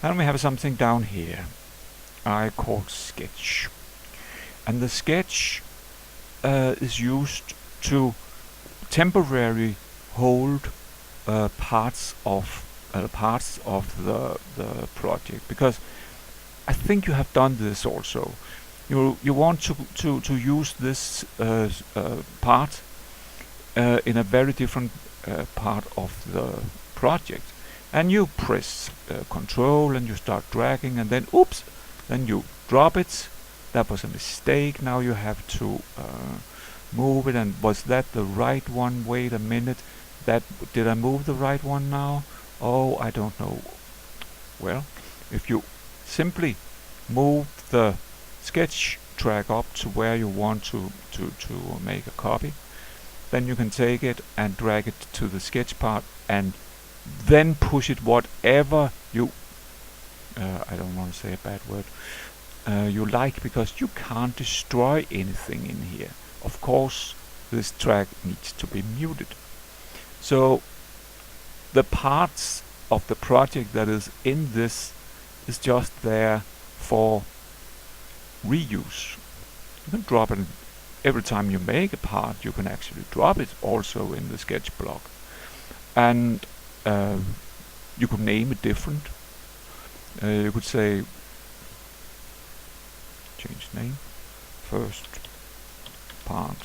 And we have something down here I call sketch. And the sketch is used to temporarily hold parts of the project, because I think you have done this also. You want to use this part in a very different part of the project, and you press control and you start dragging, and then oops, then you drop it. That was a mistake. Now you have to move it, and was that the right one? Wait a minute, did I move the right one now? Oh, I don't know. Well, if you simply move the sketch track up to where you want to make a copy, then you can take it and drag it to the sketch part, and then push it whatever you I don't want to say a bad word, you like, because you can't destroy anything in here. Of course, this track needs to be muted. So the parts of the project that is in this is just there for reuse. You can drop it every time you make a part. You can actually drop it also in the sketch block, and you could name it different. You could say change name, first part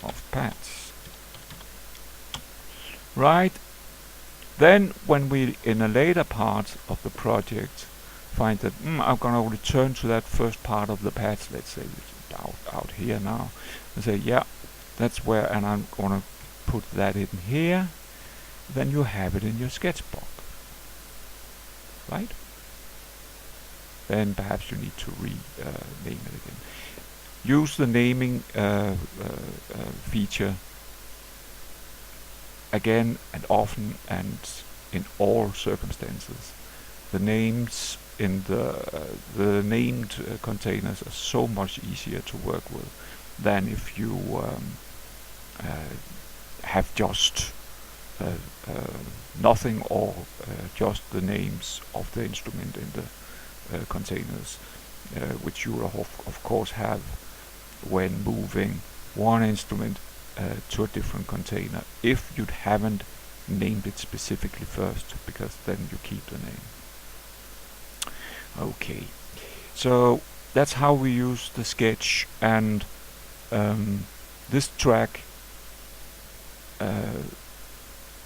of pads. Right, then when we in a later part of the project find that I'm gonna return to that first part of the pads, let's say out here now, and say yeah, that's where, and I'm gonna put that in here, then you have it in your sketchbook, right? Then perhaps you need to rename it again. Use the naming feature again and often and in all circumstances. The names in the named containers are so much easier to work with than if you have just nothing, or just the names of the instrument in the containers, which you will of course have when moving one instrument to a different container, if you haven't named it specifically first, because then you keep the name. Okay, so that's how we use the sketch, and this track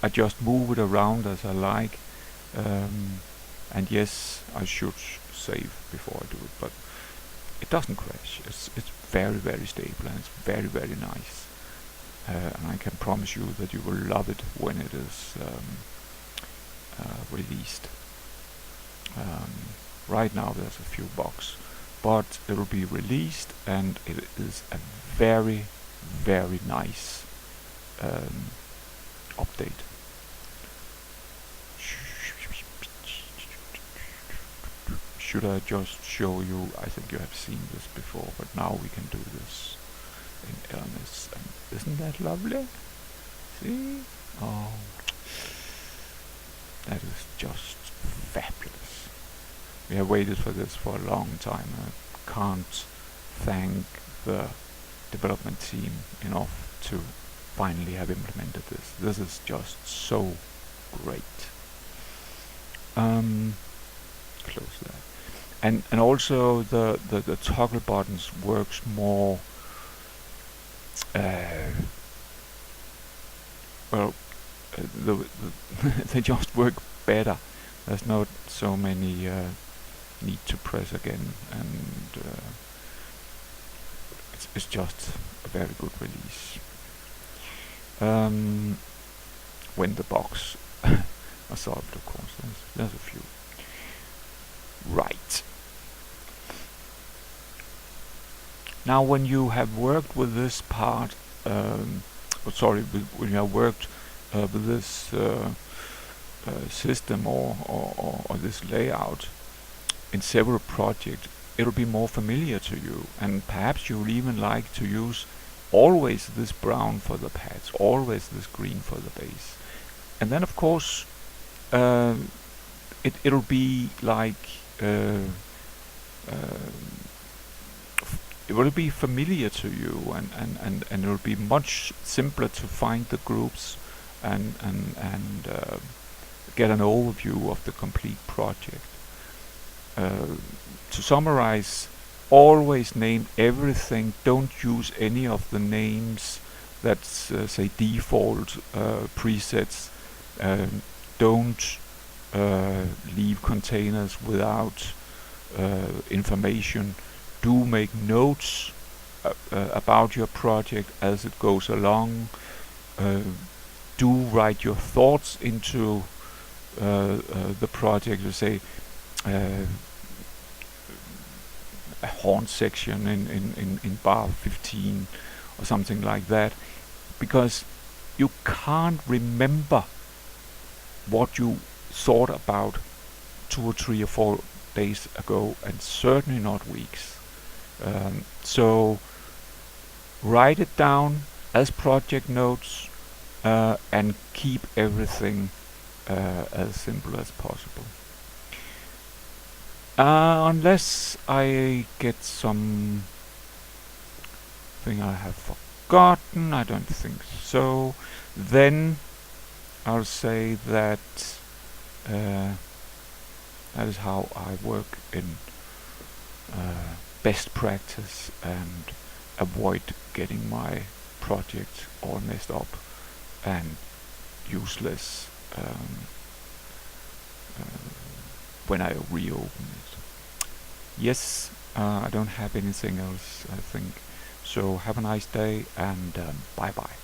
I just move it around as I like, and yes, I should save before I do it, but it doesn't crash. It's very stable, and it's very nice, and I can promise you that you will love it when it is released. Right now there's a few bugs, but it will be released, and it is a very nice update. Should I just show you? I think you have seen this before, but now we can do this in LMMS, and isn't that lovely? See? Oh, that is just fabulous. We have waited for this for a long time. I can't thank the development team enough to finally have implemented this. This is just so great. Close that. And also the toggle buttons works more they just work better. There's not so many need to press again, and it's just a very good release. When the bugs are solved, of course, there's a few. Right. Now when you have worked with this part, when you have worked with this system or this layout in several projects, it'll be more familiar to you, and perhaps you'll even like to use always this brown for the pads, always this green for the base. And then of course it'll be like uh, it will be familiar to you, and it'll be much simpler to find the groups and get an overview of the complete project. Uh, to summarize, always name everything. Don't use any of the names that's say default presets. Don't leave containers without information. Do make notes about your project as it goes along. Uh, do write your thoughts into the project. You say a horn section in bar 15 or something like that, because you can't remember what you thought about 2 or 3 or 4 days ago, and certainly not weeks. So write it down as project notes and keep everything as simple as possible. Unless I get something I have forgotten, I don't think so. Then I'll say that that is how I work in best practice and avoid getting my project all messed up and useless when I reopen it. Yes, I don't have anything else, I think. So have a nice day, and bye bye.